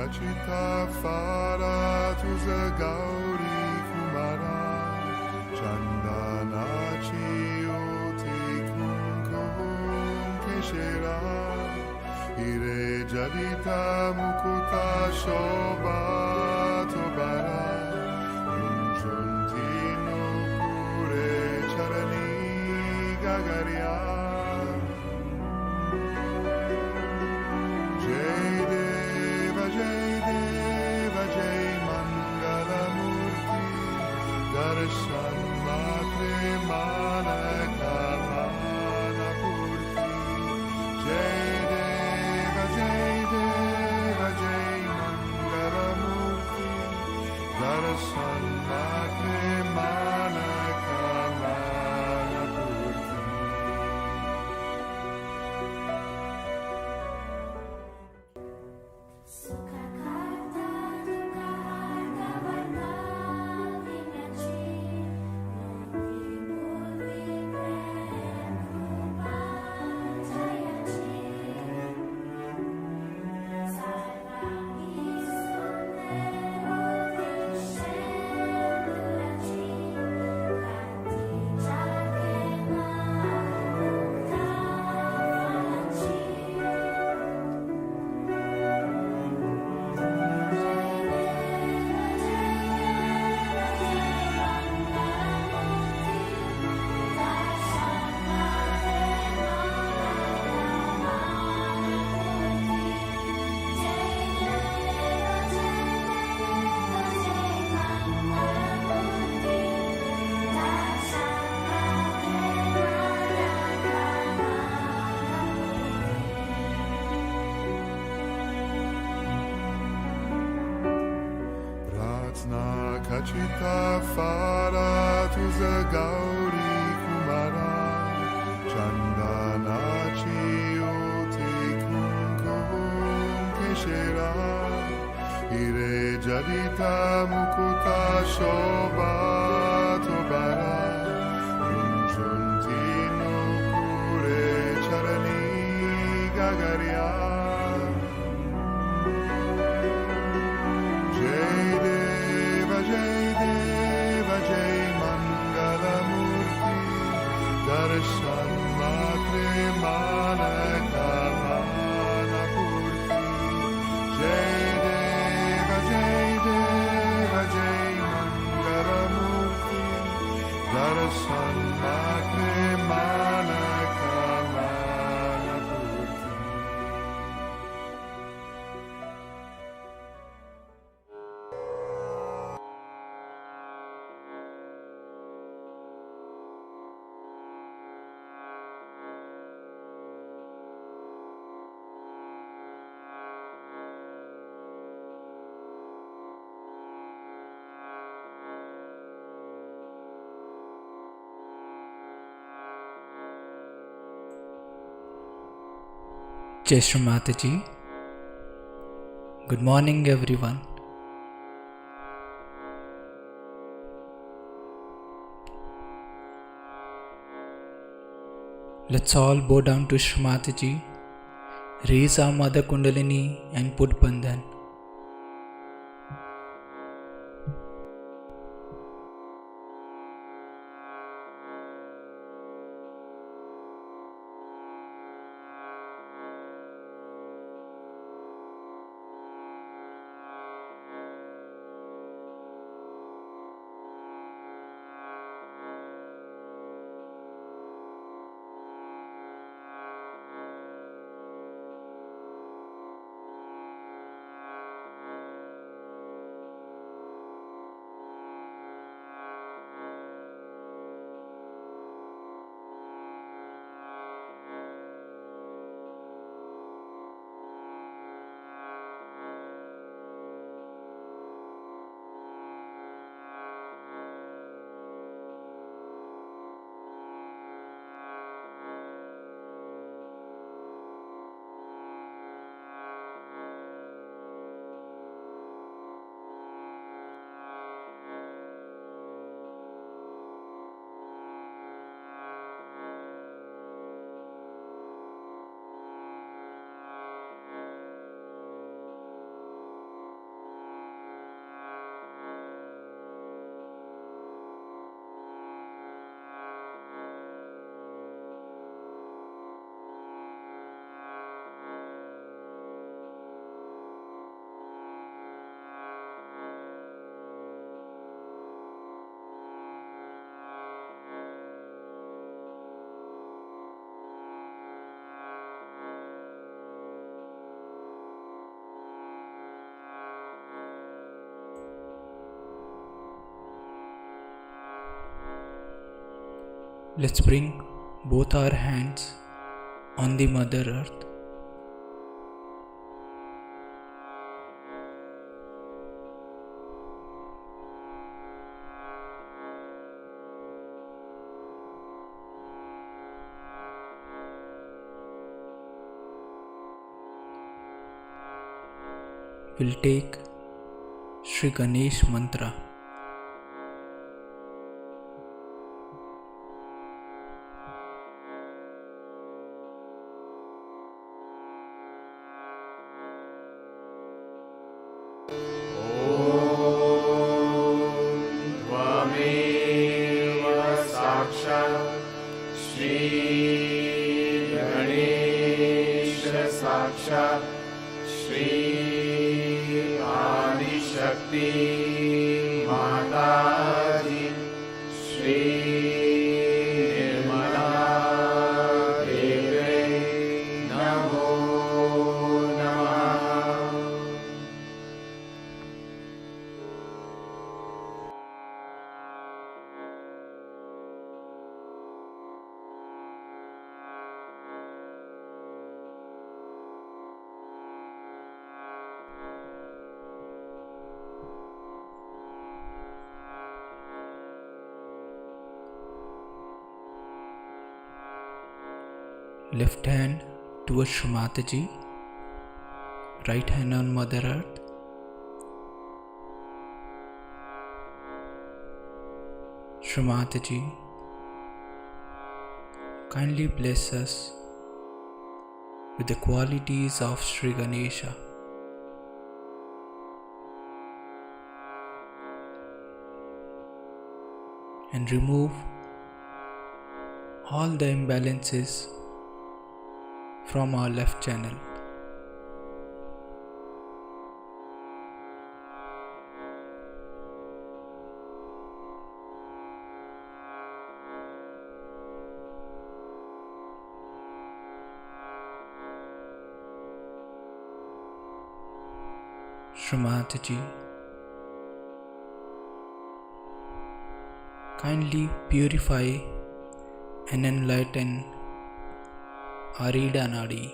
Kachita Fara Tuza Gauri Kumara Chandanachi Oti Kumkum Keshera Ire Jadita Mukuta Shoba Tobara Yunjuntino Pure Charani Gagaria Jai Deva Jai Mangala Murti Darshan Matre Manakamana Purti Jai Deva Jai Mangala Murti Darshan Matre Manakamana Purti. Sukhakarta Dukhaharta Varnavinachi Nandimurvi Prem Rupa Jayachi Sarvangi Sundaro Vishendurachi Karti Jakena Mukta Falachi Pratna Kachita Fara Tuza Gauri Kumara Chandanachi Oti Kumkum Keshera Ire Jadita Mukuta Shoba Tobara Yunjuntino Pure Charani Gagaria Jai Deva Jai Mangala Murti Darshan Matre Manakamana Purti Jai Deva Jai Mangala Murti Darshan Matre Manakamana Purti. Jai Shri Mataji. Good morning, everyone. Let's all bow down to Shri Mataji, raise our Mother Kundalini and put Bandhan. Let's bring both our hands on the Mother Earth. We'll take Shri Ganesh mantra. त्वमेव साक्षात् श्रीगणेश साक्षात् श्री आदिशक्ति माताजी श्री निर्मला देवी नमो नमः। Left hand towards Shri Mataji, right hand on Mother Earth. Shri Mataji, kindly bless us with the qualities of Shri Ganesha. And remove all the imbalances from our left channel. Shri Mataji, kindly purify and enlighten our Ida Nadi.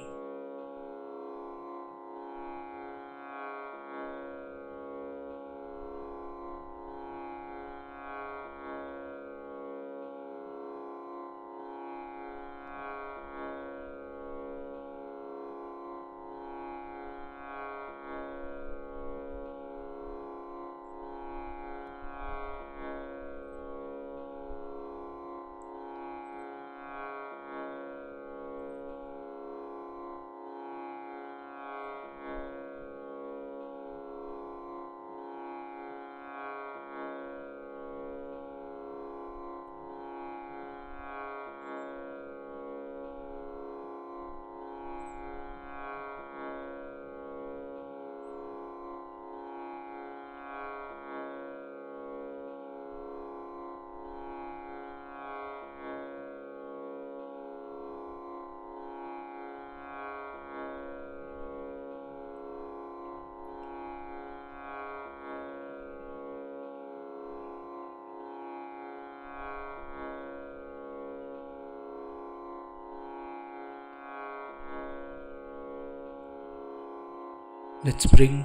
Let's bring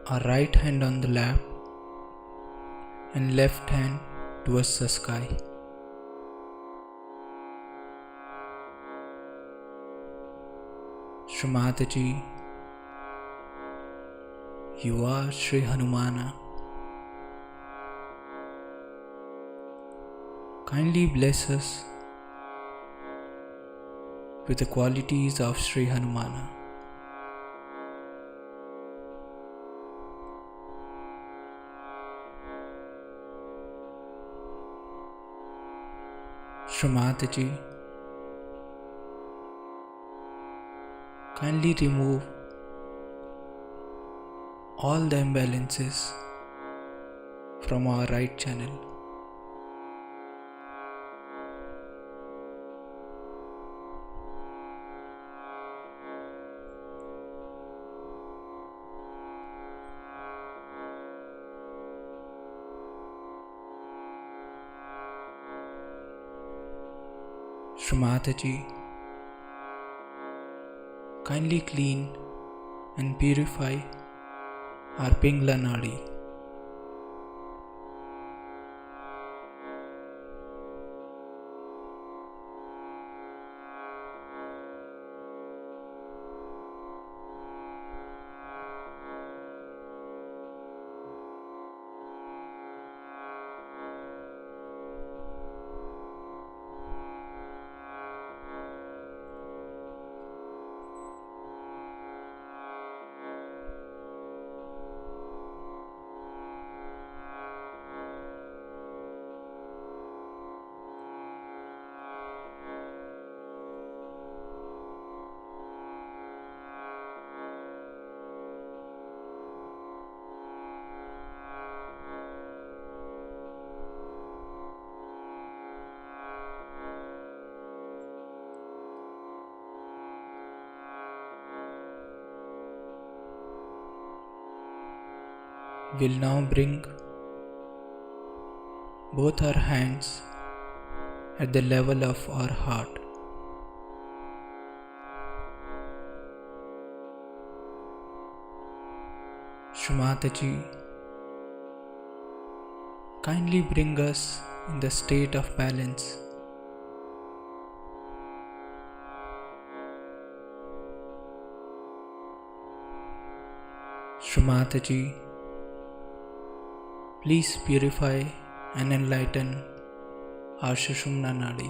our right hand on the lap and left hand towards the sky. Shri Mataji, you are Shri Hanumana. Kindly bless us with the qualities of Shri Hanumana. Shri Mataji, kindly remove all the imbalances from our right channel. Shrimataji, kindly clean and purify our Pingla Nadi. We'll now bring both our hands at the level of our heart. Shrimataji, kindly bring us in the state of balance. Shrimataji, please purify and enlighten our Sushumna Nadi.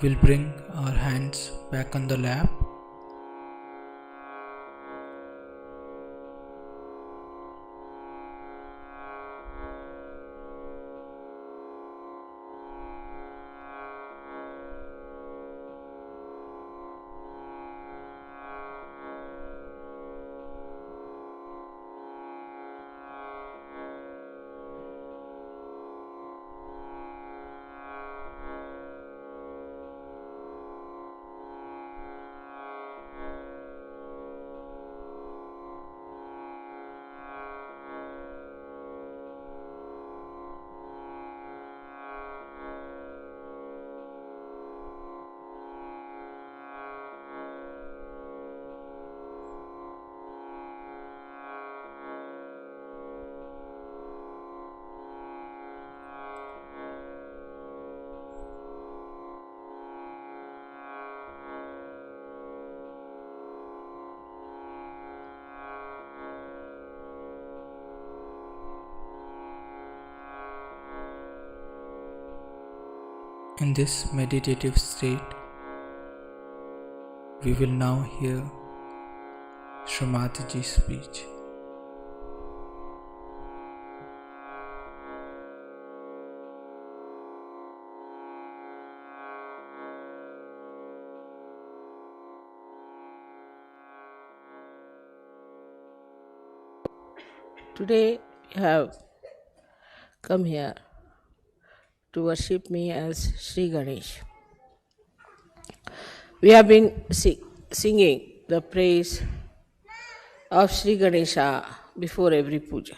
We'll bring our hands back on the lap. In this meditative state, we will now hear Shrimataji's speech. Today you have come here to worship me as Sri Ganesh. We have been singing the praise of Sri Ganesha before every puja.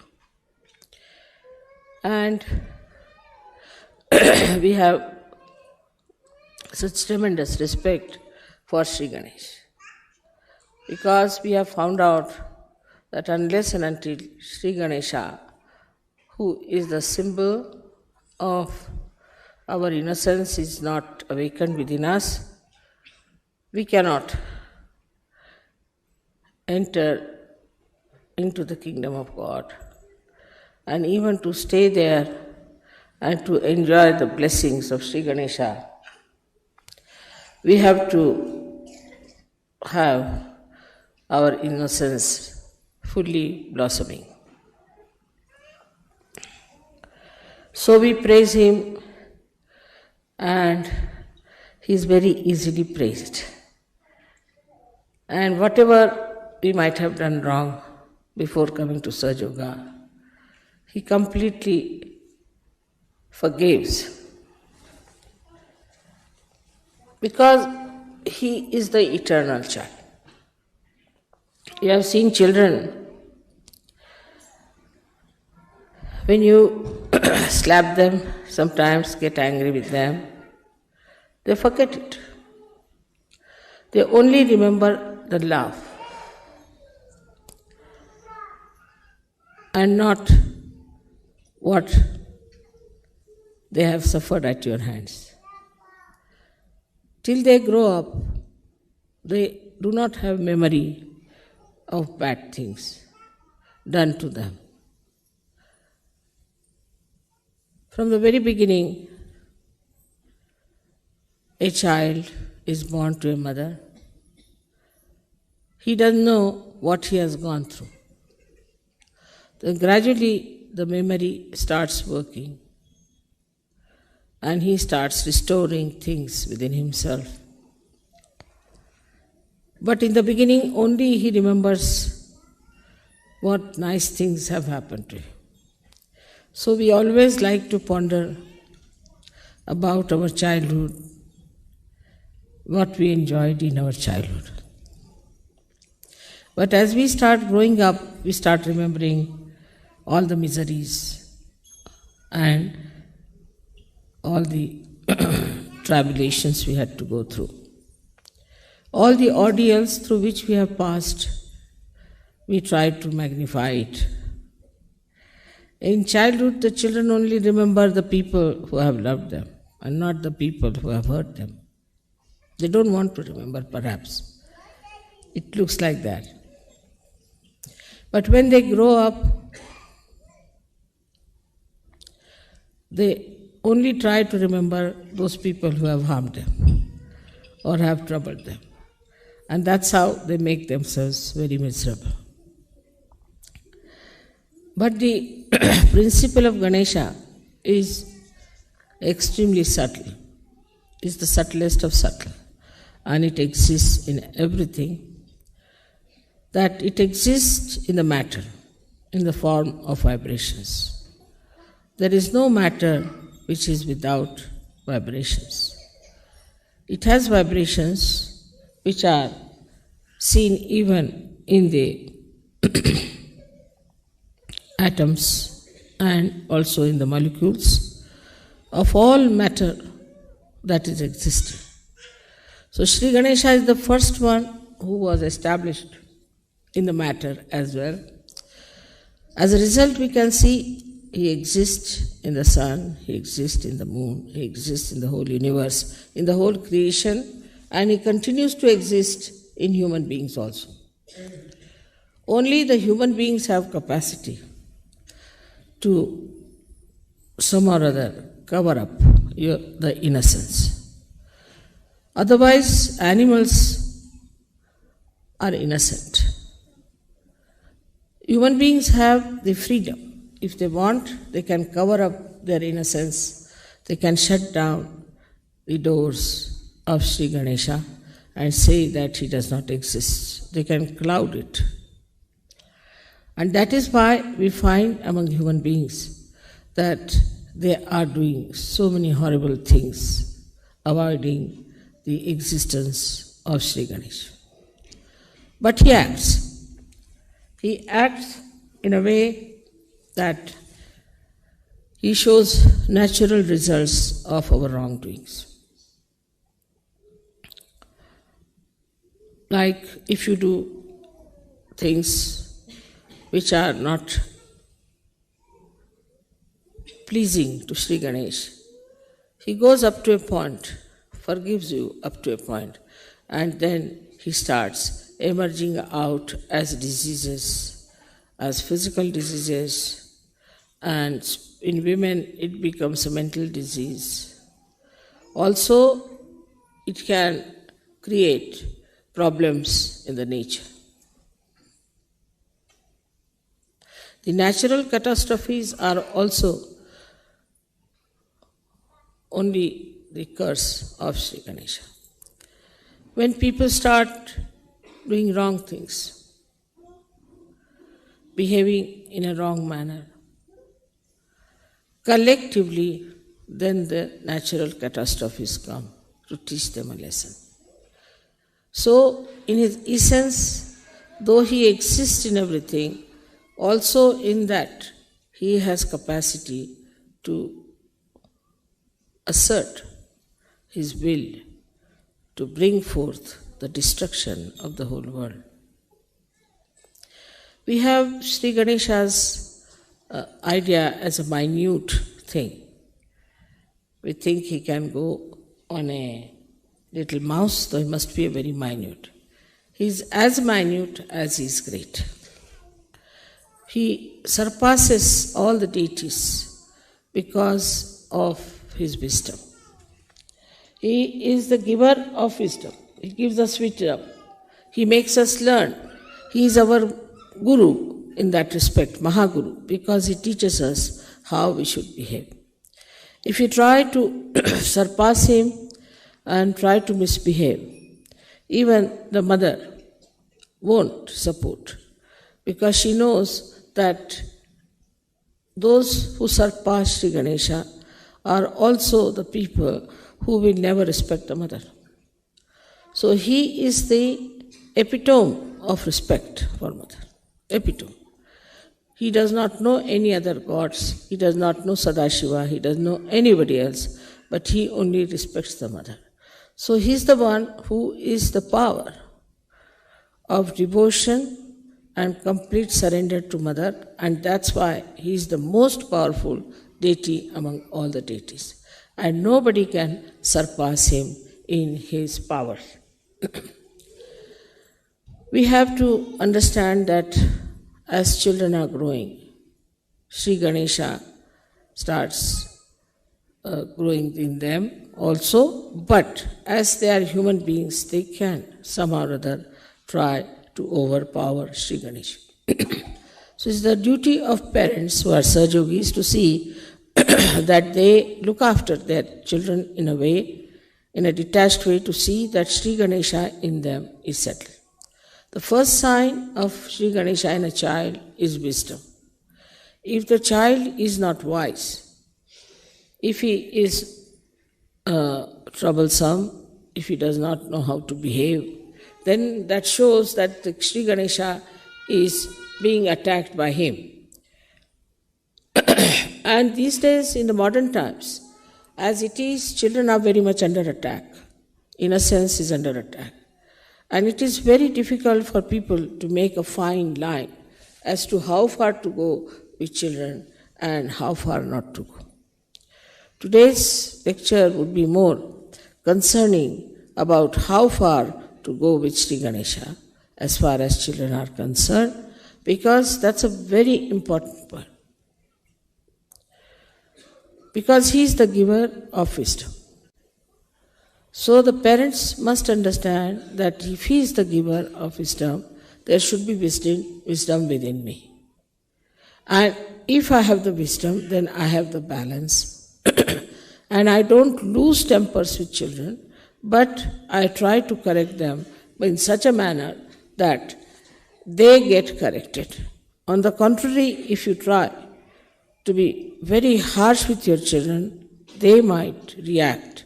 And we have such tremendous respect for Sri Ganesh because we have found out that unless and until Sri Ganesha, who is the symbol of our innocence, is not awakened within us, we cannot enter into the kingdom of God. And even to stay there and to enjoy the blessings of Sri Ganesha, we have to have our innocence fully blossoming. So we praise him, and he is very easily praised. And whatever we might have done wrong before coming to Sahaja Yoga, he completely forgives. Because he is the eternal child. You have seen children, when you slap them, sometimes get angry with them, they forget it. They only remember the love and not what they have suffered at your hands. Till they grow up, they do not have memory of bad things done to them. From the very beginning, a child is born to a mother. He doesn't know what he has gone through. Then gradually the memory starts working and he starts restoring things within himself. But in the beginning, only he remembers what nice things have happened to him. So we always like to ponder about our childhood, what we enjoyed in our childhood. But as we start growing up, we start remembering all the miseries and all the tribulations we had to go through. All the ordeals through which we have passed, we try to magnify it. In childhood, the children only remember the people who have loved them and not the people who have hurt them. They don't want to remember, perhaps. It looks like that. But when they grow up, they only try to remember those people who have harmed them or have troubled them. And that's how they make themselves very miserable. But the principle of Ganesha is extremely subtle. It's the subtlest of subtle. And it exists in everything. That it exists in the matter, in the form of vibrations. There is no matter which is without vibrations. It has vibrations which are seen even in the atoms and also in the molecules of all matter that is existing. So Sri Ganesha is the first one who was established in the matter as well. As a result, we can see he exists in the sun, he exists in the moon, he exists in the whole universe, in the whole creation, and he continues to exist in human beings also. Only the human beings have capacity to some or other cover up the innocence. Otherwise, animals are innocent. Human beings have the freedom. If they want, they can cover up their innocence. They can shut down the doors of Sri Ganesha and say that he does not exist. They can cloud it. And that is why we find among human beings that they are doing so many horrible things, avoiding the existence of Sri Ganesha. But he acts. He acts in a way that he shows natural results of our wrongdoings. Like if you do things which are not pleasing to Sri Ganesh, he goes up to a point, forgives you up to a point, and then he starts emerging out as diseases, as physical diseases, and in women it becomes a mental disease. Also, it can create problems in the nature. The natural catastrophes are also only the curse of Sri Ganesha. When people start doing wrong things, behaving in a wrong manner, collectively, then the natural catastrophes come to teach them a lesson. So, in his essence, though he exists in everything, also in that he has capacity to assert his will to bring forth the destruction of the whole world. We have Sri Ganesha's idea as a minute thing. We think he can go on a little mouse, though he must be a very minute. He is as minute as he is great. He surpasses all the deities because of his wisdom. He is the giver of wisdom. He gives us wisdom. He makes us learn. He is our guru in that respect, Mahaguru, because he teaches us how we should behave. If you try to surpass him and try to misbehave, even the mother won't support, because she knows that those who surpass Sri Ganesha are also the people who will never respect the mother. So he is the epitome of respect for mother. Epitome. He does not know any other gods, he does not know Sadashiva, he doesn't know anybody else, but he only respects the mother. So he is the one who is the power of devotion and complete surrender to mother, and that's why he is the most powerful deity among all the deities. And nobody can surpass him in his power. We have to understand that as children are growing, Sri Ganesha starts growing in them also, but as they are human beings, they can somehow or other try to overpower Sri Ganesha. So it's the duty of parents who are Sahajogis to see that they look after their children in a way, in a detached way, to see that Sri Ganesha in them is settled. The first sign of Sri Ganesha in a child is wisdom. If the child is not wise, if he is troublesome, if he does not know how to behave, then that shows that the Sri Ganesha is being attacked by him. And these days, in the modern times, as it is, children are very much under attack. Innocence is under attack. And it is very difficult for people to make a fine line as to how far to go with children and how far not to go. Today's lecture would be more concerning about how far to go with Sri Ganesha as far as children are concerned, because that's a very important point. Because he is the giver of wisdom. So the parents must understand that if he is the giver of wisdom, there should be wisdom within me. And if I have the wisdom, then I have the balance. And I don't lose tempers with children, but I try to correct them in such a manner that they get corrected. On the contrary, if you try to be very harsh with your children, they might react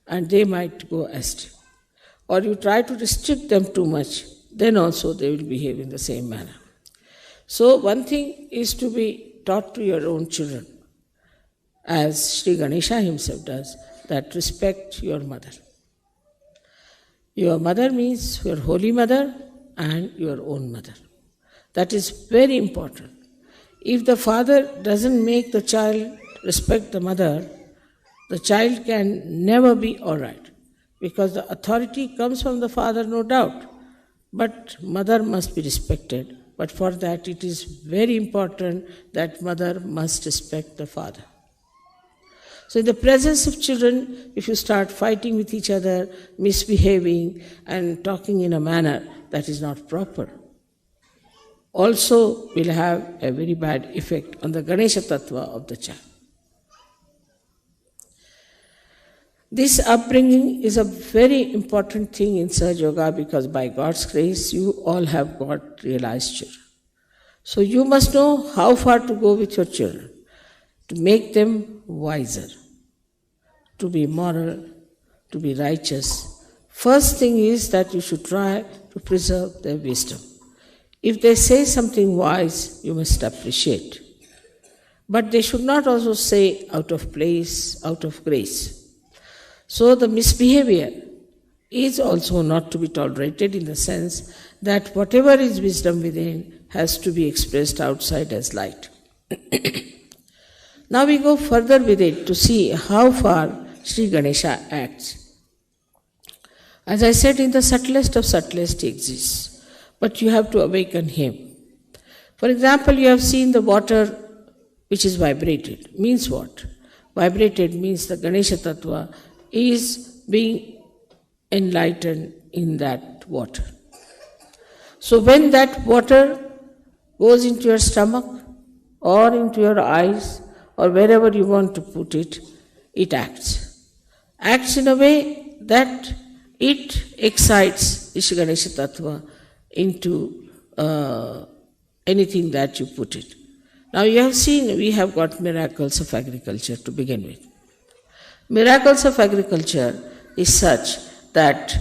and they might go astray. Or you try to restrict them too much, then also they will behave in the same manner. So one thing is to be taught to your own children, as Sri Ganesha himself does, that respect your mother. Your mother means your holy mother and your own mother. That is very important. If the father doesn't make the child respect the mother, the child can never be all right. Because the authority comes from the father, no doubt. But mother must be respected. But for that, it is very important that mother must respect the father. So in the presence of children, if you start fighting with each other, misbehaving, and talking in a manner that is not proper, also will have a very bad effect on the Ganesha Tattva of the child. This upbringing is a very important thing in Sahaja Yoga because by God's grace, you all have got realized children. So you must know how far to go with your children to make them wiser, to be moral, to be righteous. First thing is that you should try to preserve their wisdom. If they say something wise, you must appreciate. But they should not also say out of place, out of grace. So the misbehavior is also not to be tolerated in the sense that whatever is wisdom within has to be expressed outside as light. Now we go further with it to see how far Sri Ganesha acts. As I said, in the subtlest of subtlest he exists, but you have to awaken him. For example, you have seen the water which is vibrated. Means what? Vibrated means the Ganesha Tattva is being enlightened in that water. So when that water goes into your stomach or into your eyes or wherever you want to put it, it acts. Acts in a way that it excites Isha Ganesha Tattva into anything that you put it. Now you have seen we have got miracles of agriculture to begin with. Miracles of agriculture is such that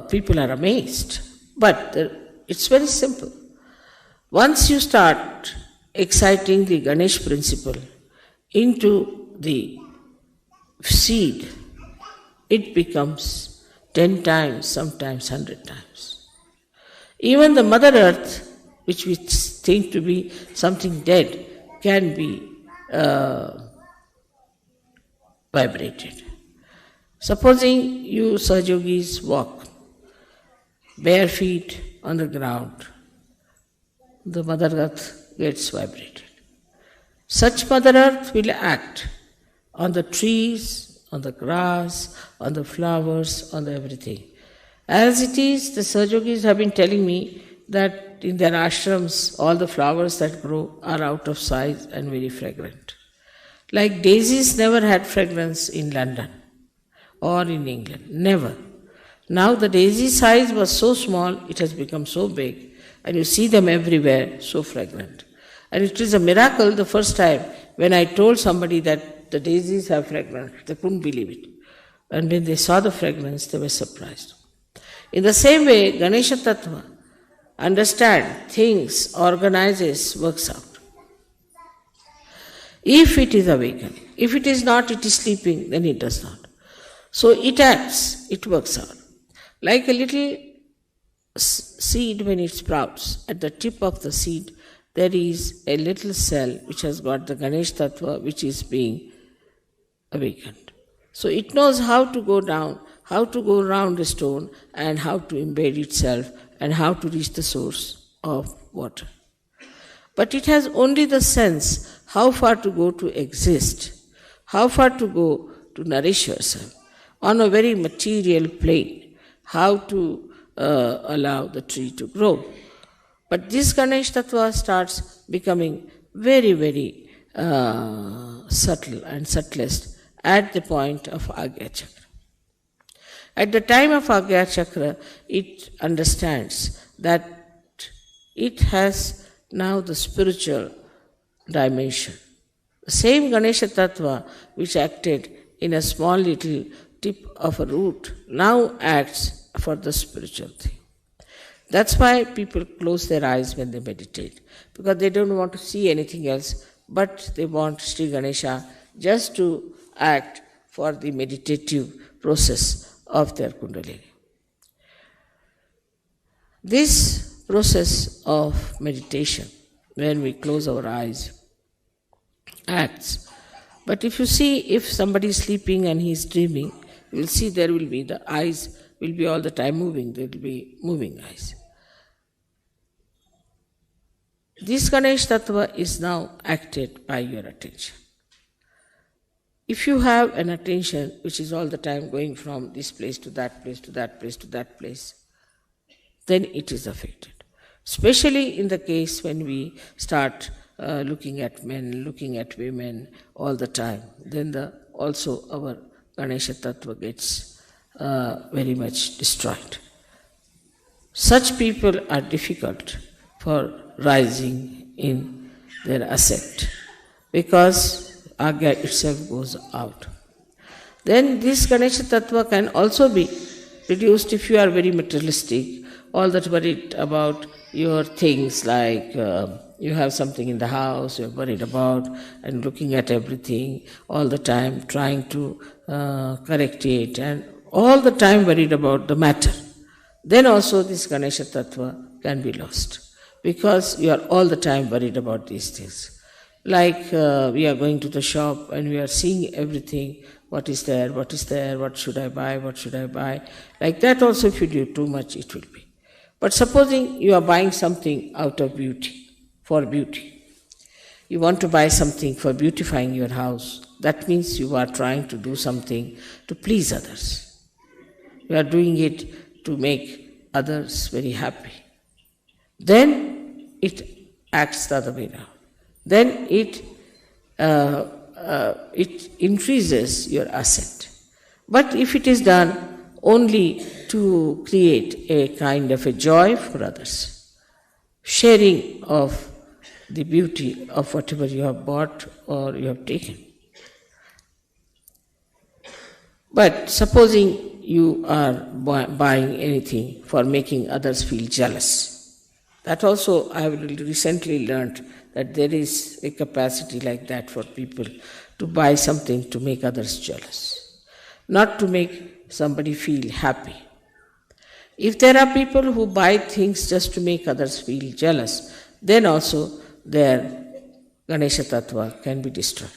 people are amazed. But it's very simple. Once you start exciting the Ganesh principle into the seed, it becomes 10 times, sometimes 100 times. Even the Mother Earth, which we think to be something dead, can be vibrated. Supposing you Sahajogis walk bare feet on the ground, the Mother Earth gets vibrated. Such Mother Earth will act on the trees, on the grass, on the flowers, on everything. As it is, the Sahajogis have been telling me that in their ashrams, all the flowers that grow are out of size and very fragrant. Like daisies never had fragrance in London or in England, never. Now the daisy size was so small, it has become so big, and you see them everywhere, so fragrant. And it is a miracle the first time when I told somebody that the daisies have fragrance, they couldn't believe it. And when they saw the fragrance, they were surprised. In the same way, Ganesha Tattva understands things, organizes, works out. If it is awakened, if it is not, it is sleeping, then it does not. So it acts, it works out. Like a little seed when it sprouts, at the tip of the seed, there is a little cell which has got the Ganesh Tattva which is being awakened. So it knows how to go down, how to go around a stone, and how to embed itself, and how to reach the source of water. But it has only the sense how far to go to exist, how far to go to nourish yourself on a very material plane, how to allow the tree to grow. But this Ganesh Tattva starts becoming very, very subtle and subtlest at the point of Agya Chakra. At the time of Agya Chakra, it understands that it has now the spiritual dimension. The same Ganesha Tattva which acted in a small little tip of a root now acts for the spiritual thing. That's why people close their eyes when they meditate, because they don't want to see anything else, but they want Sri Ganesha just to act for the meditative process of their Kundalini. This process of meditation, when we close our eyes, acts. But if you see, if somebody is sleeping and he is dreaming, you will see there will be, the eyes will be all the time moving, there will be moving eyes. This Ganesh Tattva is now acted by your attention. If you have an attention which is all the time going from this place to that place, to that place, to that place, then it is affected. Especially in the case when we start looking at men, looking at women all the time, then also our Ganesha Tattva gets very much destroyed. Such people are difficult for rising in their ascent because Agya itself goes out. Then this Ganesha Tattva can also be reduced if you are very materialistic, all that worried about your things, like you have something in the house you're worried about and looking at everything all the time, trying to correct it, and all the time worried about the matter. Then also this Ganesha Tattva can be lost because you are all the time worried about these things. Like we are going to the shop and we are seeing everything, what is there, what should I buy, what should I buy. Like that also if you do too much it will be. But supposing you are buying something out of beauty, for beauty. You want to buy something for beautifying your house. That means you are trying to do something to please others. You are doing it to make others very happy. Then it acts the other way now. Then it increases your ascent. But if it is done only to create a kind of a joy for others, sharing of the beauty of whatever you have bought or you have taken. But supposing you are buying anything for making others feel jealous, that also I have recently learned that there is a capacity like that for people to buy something to make others jealous, not to make somebody feel happy. If there are people who buy things just to make others feel jealous, then also their Ganesha Tattva can be destroyed.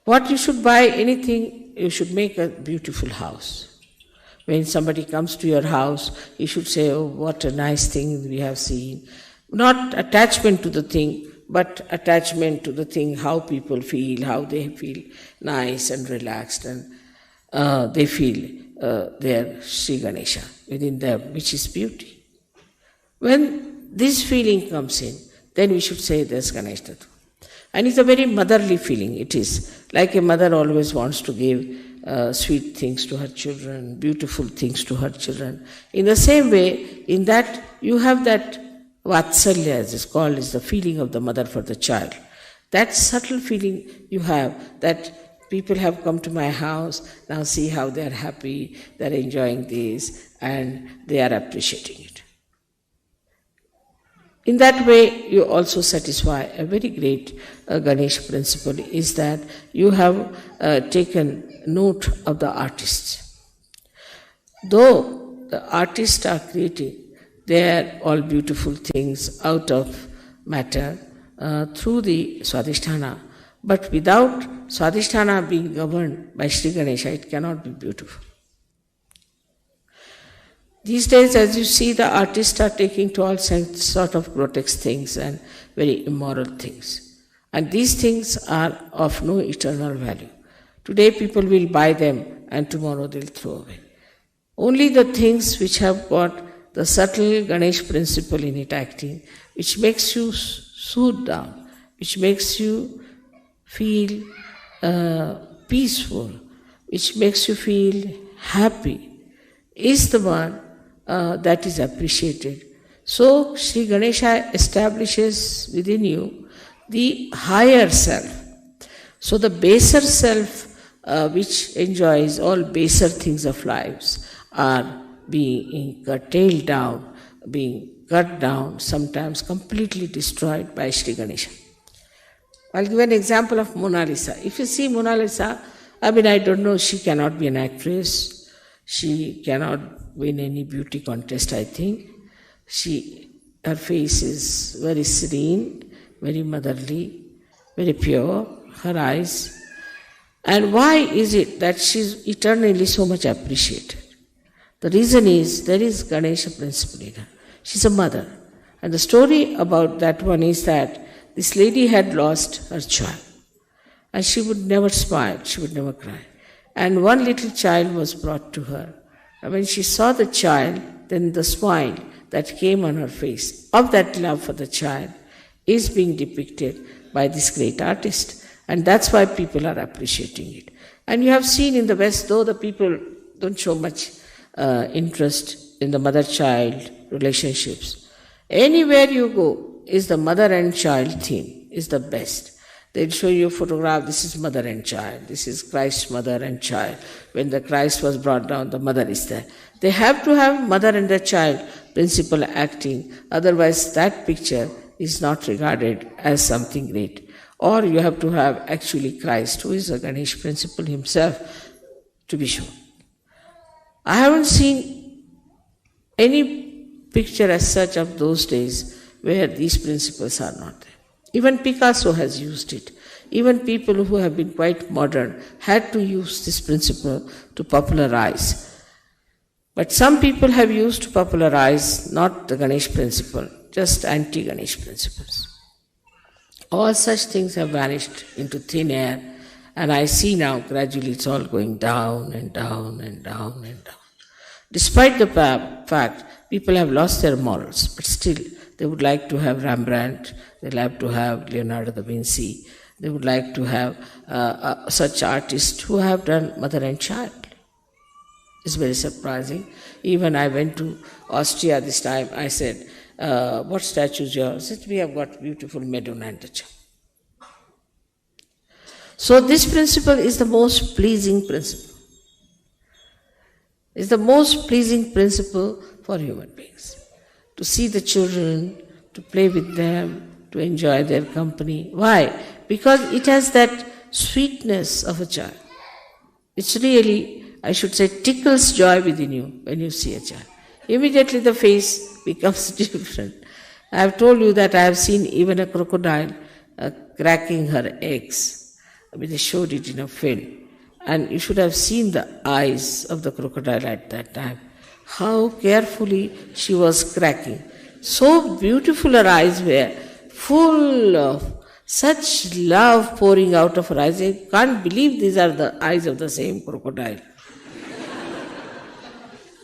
What you should buy anything, you should make a beautiful house. When somebody comes to your house, you should say, oh, what a nice thing we have seen. Not attachment to the thing, but attachment to the thing, how people feel, how they feel nice and relaxed, and they feel their Sri Ganesha within them, which is beauty. When this feeling comes in, then we should say there's Ganesha Tattva. And it's a very motherly feeling. It is like a mother always wants to give sweet things to her children, beautiful things to her children. In the same way, in that you have that Vatsalya, as it's called, is the feeling of the mother for the child. That subtle feeling you have, that people have come to my house, now see how they are happy, they are enjoying this, and they are appreciating it. In that way, you also satisfy a very great Ganesha principle, is that you have taken note of the artists. Though the artists are creating, they are all beautiful things out of matter through the Swadhisthana, but without Swadhisthana being governed by Sri Ganesha, it cannot be beautiful. These days, as you see, the artists are taking to all sort of grotesque things and very immoral things. And these things are of no eternal value. Today people will buy them and tomorrow they'll throw away. Only the things which have got the subtle Ganesh principle in it acting, which makes you soothe down, which makes you feel peaceful, which makes you feel happy, is the one that is appreciated. So Sri Ganesha establishes within you the higher self. So the baser self, which enjoys all baser things of lives, are being curtailed down, being cut down, sometimes completely destroyed by Sri Ganesha. I'll give an example of Mona Lisa. If you see Mona Lisa, I don't know, she cannot be an actress. She cannot win any beauty contest, I think. She Her face is very serene, very motherly, very pure, her eyes. And why is it that she's eternally so much appreciated? The reason is there is Ganesha principle in her. She's a mother. And the story about that one is that this lady had lost her child. And she would never smile, she would never cry. And one little child was brought to her. And when she saw the child, then the smile that came on her face of that love for the child is being depicted by this great artist. And that's why people are appreciating it. And you have seen in the West, though the people don't show much interest in the mother-child relationships, anywhere you go is the mother and child theme is the best. They'll show you a photograph, this is mother and child, this is Christ's mother and child. When the Christ was brought down, the mother is there. They have to have mother and the child principle acting, otherwise that picture is not regarded as something great. Or you have to have actually Christ, who is a Ganesh principle himself, to be shown. I haven't seen any picture as such of those days where these principles are not there. Even Picasso has used it. Even people who have been quite modern had to use this principle to popularize. But some people have used to popularize not the Ganesh principle, just anti-Ganesh principles. All such things have vanished into thin air, and I see now gradually it's all going down and down and down and down. Despite the fact people have lost their morals, but still they would like to have Rembrandt, they'd like to have Leonardo da Vinci, they would like to have such artists who have done mother and child. It's very surprising. Even I went to Austria this time, I said, what statues you have? I said, we have got beautiful Madonna and the Child. So this principle is the most pleasing principle. It's the most pleasing principle for human beings. To see the children, to play with them, to enjoy their company. Why? Because it has that sweetness of a child. It's really, I should say, tickles joy within you when you see a child. Immediately the face becomes different. I have told you that I have seen even a crocodile cracking her eggs. I mean, they showed it in a film. And you should have seen the eyes of the crocodile at that time. How carefully she was cracking. So beautiful her eyes were, full of such love pouring out of her eyes. I can't believe these are the eyes of the same crocodile.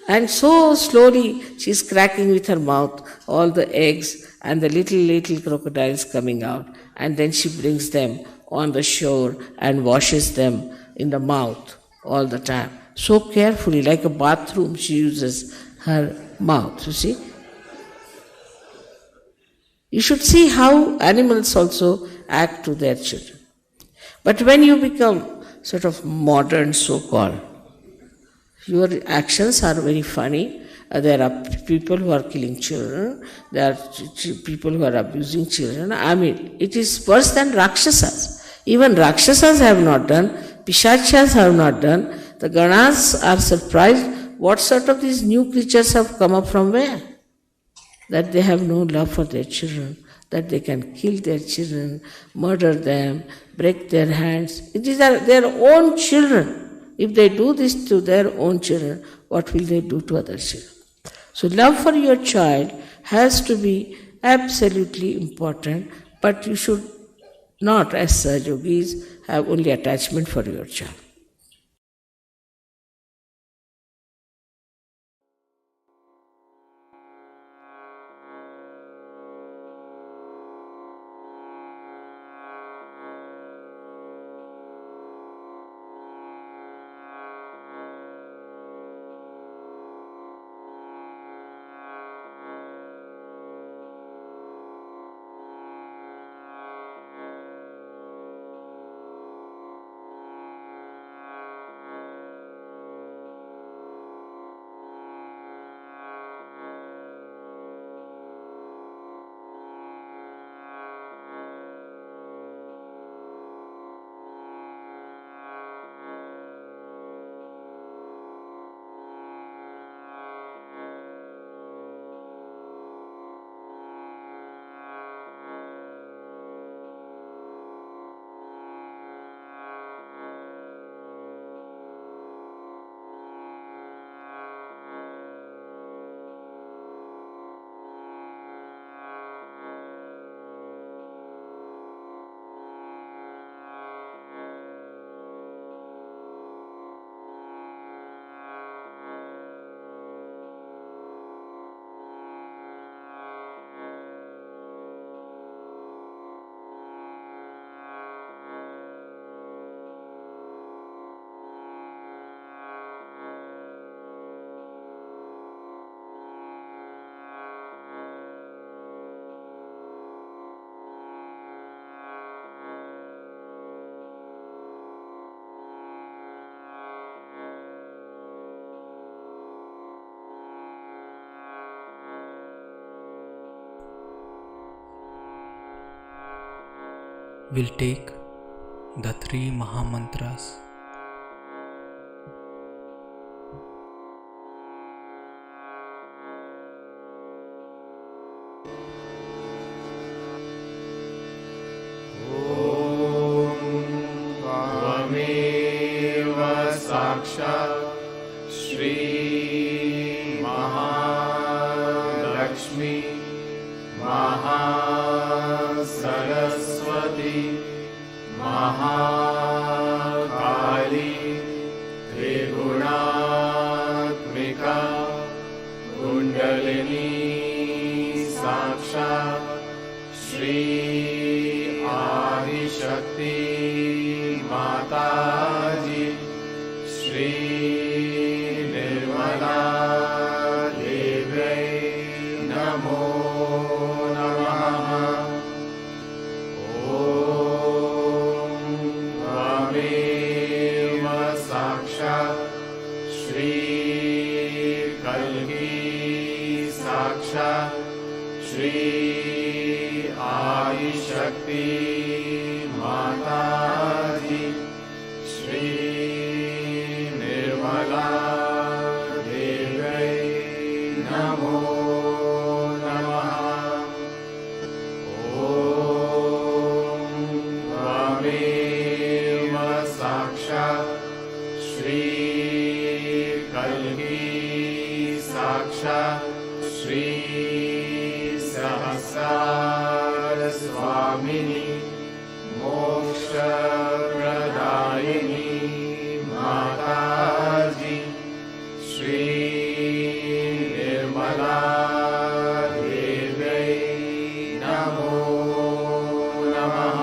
And so slowly she's cracking with her mouth all the eggs and the little crocodiles coming out. And then she brings them on the shore and washes them in the mouth all the time. So carefully, like a bathroom, she uses her mouth, you see. You should see how animals also act to their children. But when you become sort of modern, so-called, your actions are very funny. There are people who are killing children. There are people who are abusing children. I mean, it is worse than Rakshasas. Even Rakshasas have not done. Pishachas have not done. The Ganas are surprised what sort of these new creatures have come up from where? That they have no love for their children, that they can kill their children, murder them, break their hands. These are their own children. If they do this to their own children, what will they do to other children? So love for your child has to be absolutely important, but you should not, as Sahaj Yogis, have only attachment for your child. we'll take the three Mahamantras. त्वमेव साक्षात् श्री महालक्ष्मी महासरस्वती महाकाली त्रिगुणात्मिका कुण्डलिनी साक्षात् श्री आदिशक्ति माताजी श्री निर्मला देव्यै नमो नमः। ॐ त्वमेव साक्षात् श्री कल्की साक्षात् श्री आदिशक्ति माताजी श्री निर्मला देव्यै नमो नमः। ॐ त्वमेव साक्षात् श्री कल्की साक्षात् श्री सहस्रार स्वामिनी मोक्षप्रदायिनी माताजी श्री निर्मला देव्यै नमो नमः।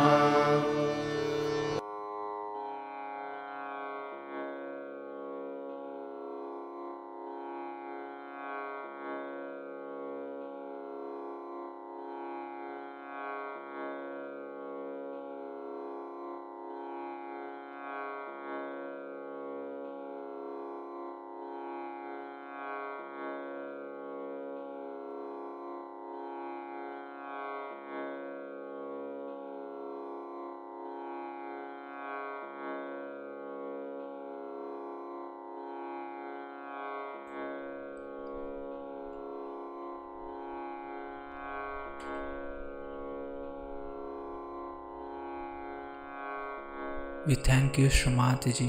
We thank you, Shrimati Ji,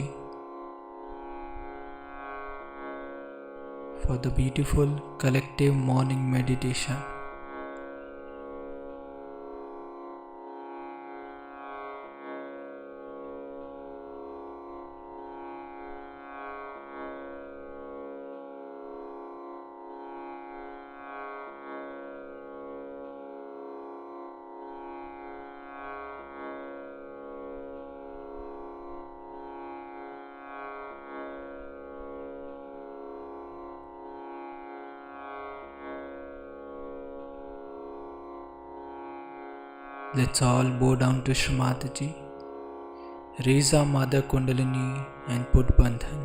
for the beautiful collective morning meditation. Let's all bow down to Shrimati Ji, raise our Mother Kundalini and put Bandhan.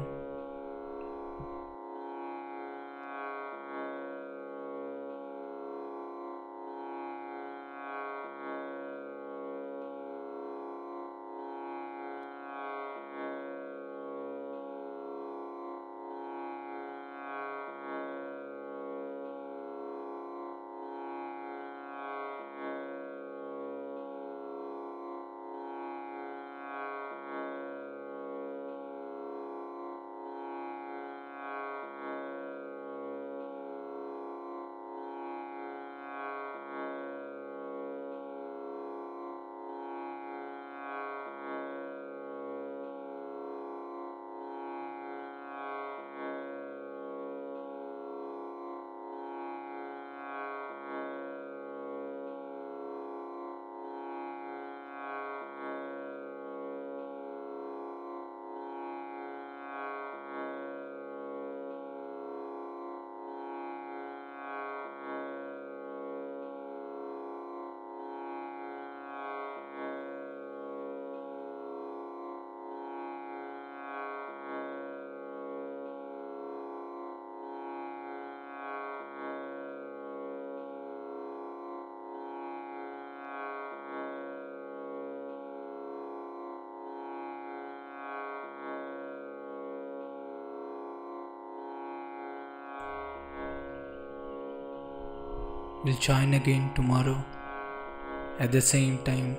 We'll join again tomorrow at the same time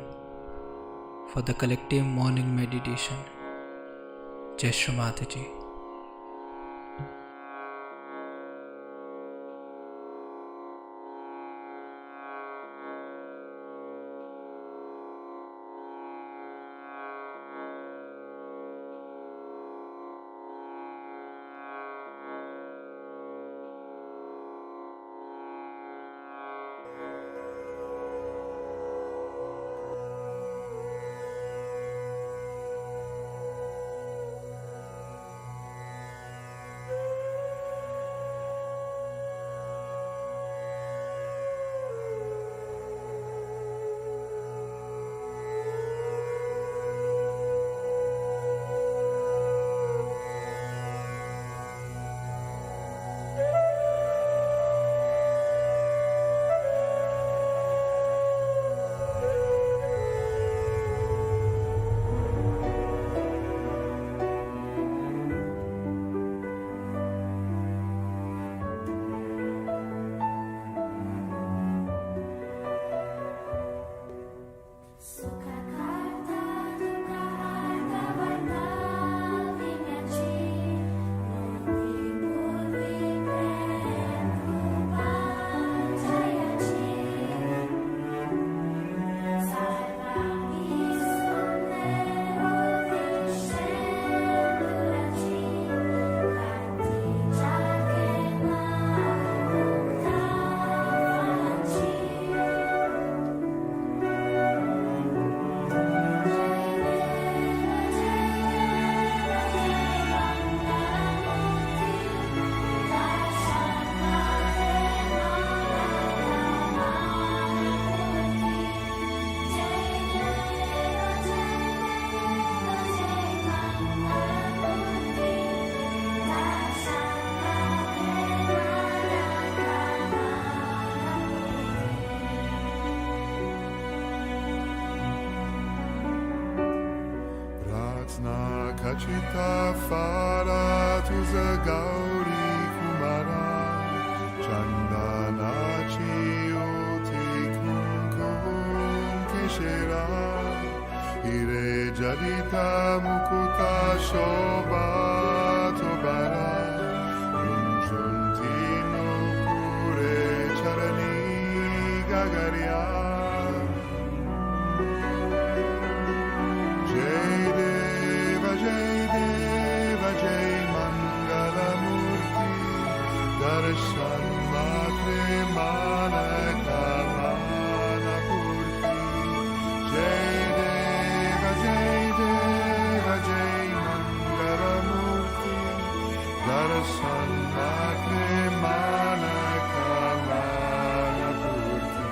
for the collective morning meditation. Jai Shri Mataji. Kachita Fara Tuza Gauri Kumara Chandanachi Oti Kumkum Keshera Ire Jarita Mukuta Shoba Tobara Yunchuntino Kure Charani Gagaria Jai Mangala Murti Darshan Matre Mana Kamana Purti Jai Deva Jai Mangala Murti Darshan Matre Mana Kamana Purti.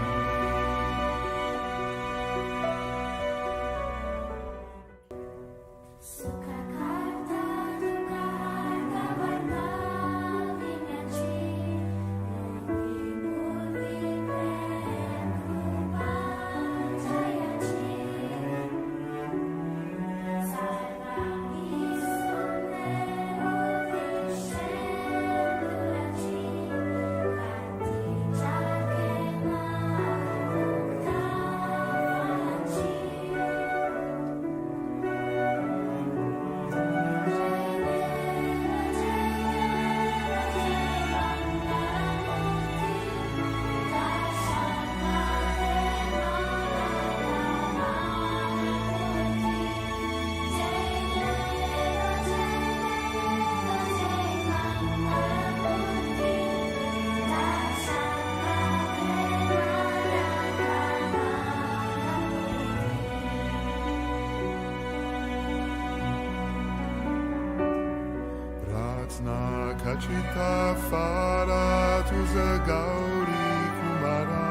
Kachita Fara Tuza Gauri Kumara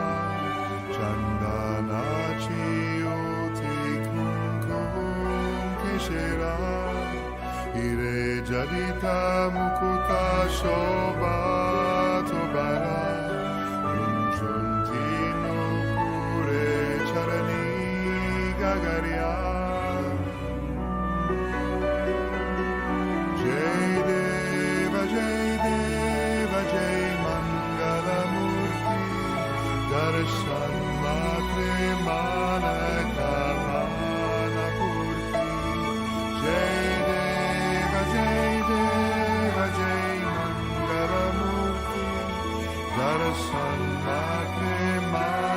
Chandanachi Oti Kumkum Keshera Ire Jarita Mukuta Shoba Tobara Yunchuntino Kure Charani Gagaria Jai Deva Jai Mangala Murti Son Madre